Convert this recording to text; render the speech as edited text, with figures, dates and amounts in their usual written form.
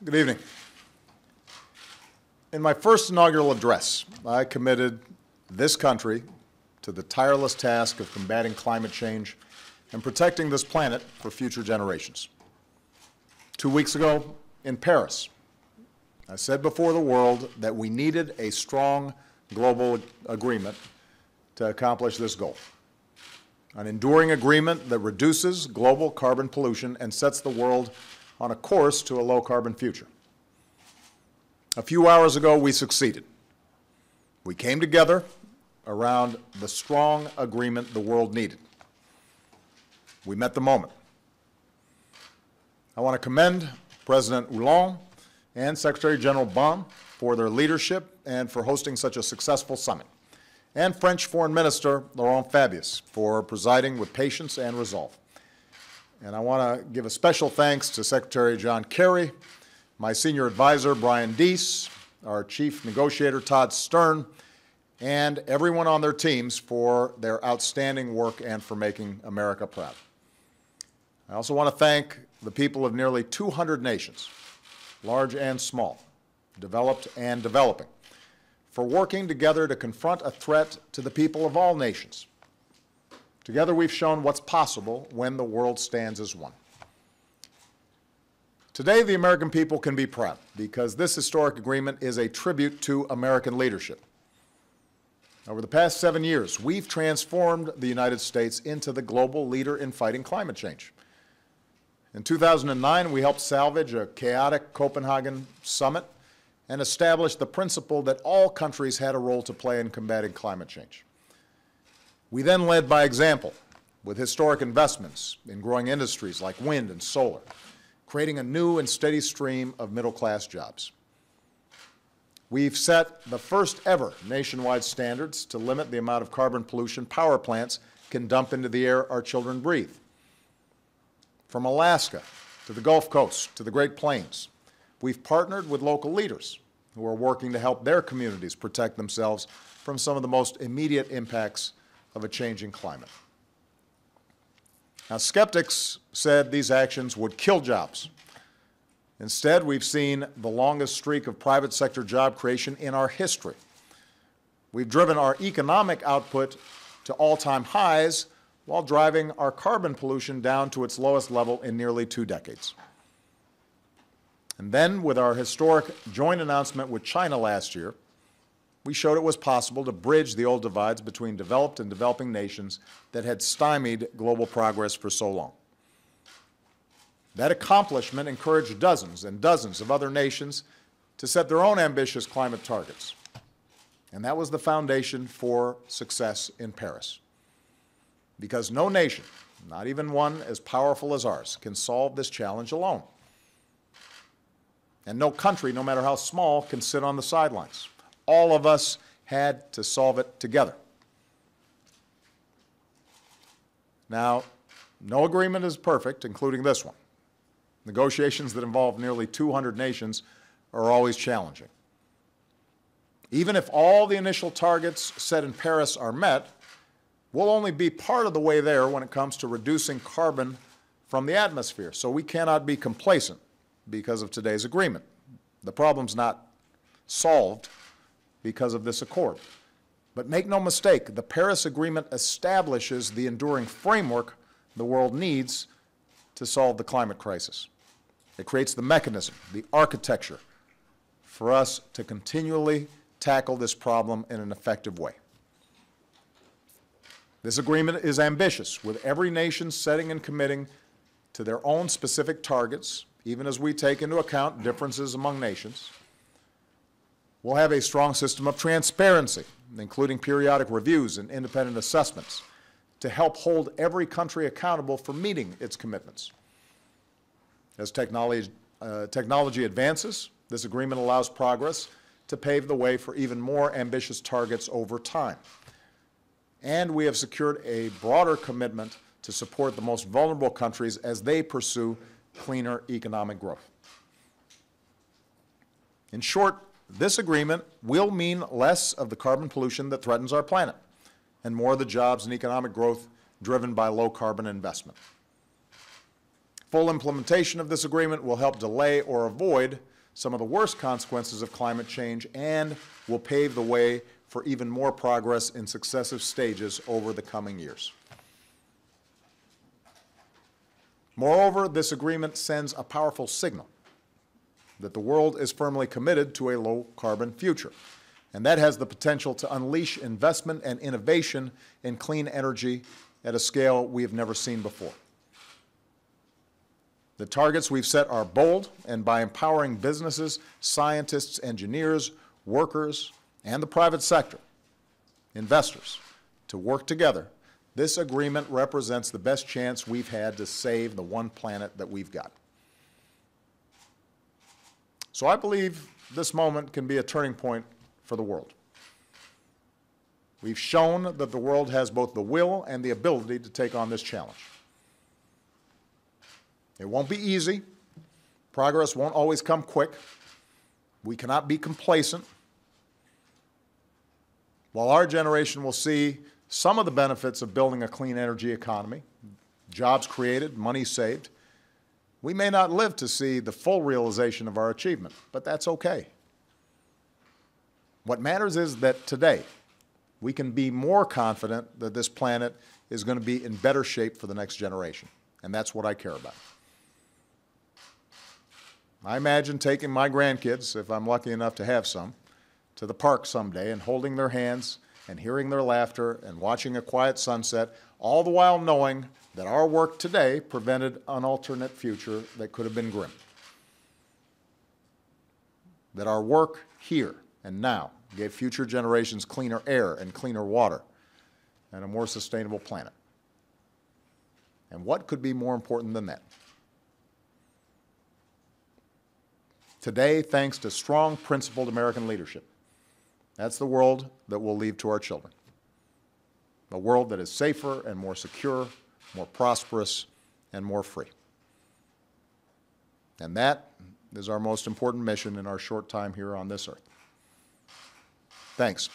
Good evening. In my first inaugural address, I committed this country to the tireless task of combating climate change and protecting this planet for future generations. 2 weeks ago in Paris, I said before the world that we needed a strong global agreement to accomplish this goal. An enduring agreement that reduces global carbon pollution and sets the world on a course to a low-carbon future. A few hours ago, we succeeded. We came together around the strong agreement the world needed. We met the moment. I want to commend President Hollande and Secretary General Bon for their leadership and for hosting such a successful summit, and French Foreign Minister Laurent Fabius for presiding with patience and resolve. And I want to give a special thanks to Secretary John Kerry, my senior advisor Brian Deese, our chief negotiator Todd Stern, and everyone on their teams for their outstanding work and for making America proud. I also want to thank the people of nearly 200 nations, large and small, developed and developing, for working together to confront a threat to the people of all nations. Together we've shown what's possible when the world stands as one. Today the American people can be proud because this historic agreement is a tribute to American leadership. Over the past 7 years, we've transformed the United States into the global leader in fighting climate change. In 2009, we helped salvage a chaotic Copenhagen Summit and establish the principle that all countries had a role to play in combating climate change. We then led by example with historic investments in growing industries like wind and solar, creating a new and steady stream of middle-class jobs. We've set the first ever nationwide standards to limit the amount of carbon pollution power plants can dump into the air our children breathe. From Alaska to the Gulf Coast to the Great Plains, we've partnered with local leaders who are working to help their communities protect themselves from some of the most immediate impacts of a changing climate. Now, skeptics said these actions would kill jobs. Instead, we've seen the longest streak of private sector job creation in our history. We've driven our economic output to all-time highs while driving our carbon pollution down to its lowest level in nearly 2 decades. And then, with our historic joint announcement with China last year, we showed it was possible to bridge the old divides between developed and developing nations that had stymied global progress for so long. That accomplishment encouraged dozens and dozens of other nations to set their own ambitious climate targets. And that was the foundation for success in Paris. Because no nation, not even one as powerful as ours, can solve this challenge alone. And no country, no matter how small, can sit on the sidelines. All of us had to solve it together. Now, no agreement is perfect, including this one. Negotiations that involve nearly 200 nations are always challenging. Even if all the initial targets set in Paris are met, we'll only be part of the way there when it comes to reducing carbon from the atmosphere. So we cannot be complacent because of today's agreement. The problem's not solved because of this accord. But make no mistake, the Paris Agreement establishes the enduring framework the world needs to solve the climate crisis. It creates the mechanism, the architecture, for us to continually tackle this problem in an effective way. This agreement is ambitious, with every nation setting and committing to their own specific targets, even as we take into account differences among nations. We'll have a strong system of transparency, including periodic reviews and independent assessments, to help hold every country accountable for meeting its commitments. As technology advances, this agreement allows progress to pave the way for even more ambitious targets over time. And we have secured a broader commitment to support the most vulnerable countries as they pursue cleaner economic growth. In short, this agreement will mean less of the carbon pollution that threatens our planet and more of the jobs and economic growth driven by low-carbon investment. Full implementation of this agreement will help delay or avoid some of the worst consequences of climate change and will pave the way for even more progress in successive stages over the coming years. Moreover, this agreement sends a powerful signal that the world is firmly committed to a low-carbon future, and that has the potential to unleash investment and innovation in clean energy at a scale we have never seen before. The targets we've set are bold, and by empowering businesses, scientists, engineers, workers, and the private sector, investors, to work together, this agreement represents the best chance we've had to save the one planet that we've got. So I believe this moment can be a turning point for the world. We've shown that the world has both the will and the ability to take on this challenge. It won't be easy. Progress won't always come quick. We cannot be complacent. While our generation will see some of the benefits of building a clean energy economy, jobs created, money saved, we may not live to see the full realization of our achievement, but that's okay. What matters is that today we can be more confident that this planet is going to be in better shape for the next generation, and that's what I care about. I imagine taking my grandkids, if I'm lucky enough to have some, to the park someday and holding their hands and hearing their laughter and watching a quiet sunset, all the while knowing that our work today prevented an alternate future that could have been grim. That our work here and now gave future generations cleaner air and cleaner water and a more sustainable planet. And what could be more important than that? Today, thanks to strong, principled American leadership, that's the world that we'll leave to our children. A world that is safer and more secure, more prosperous, and more free. And that is our most important mission in our short time here on this earth. Thanks.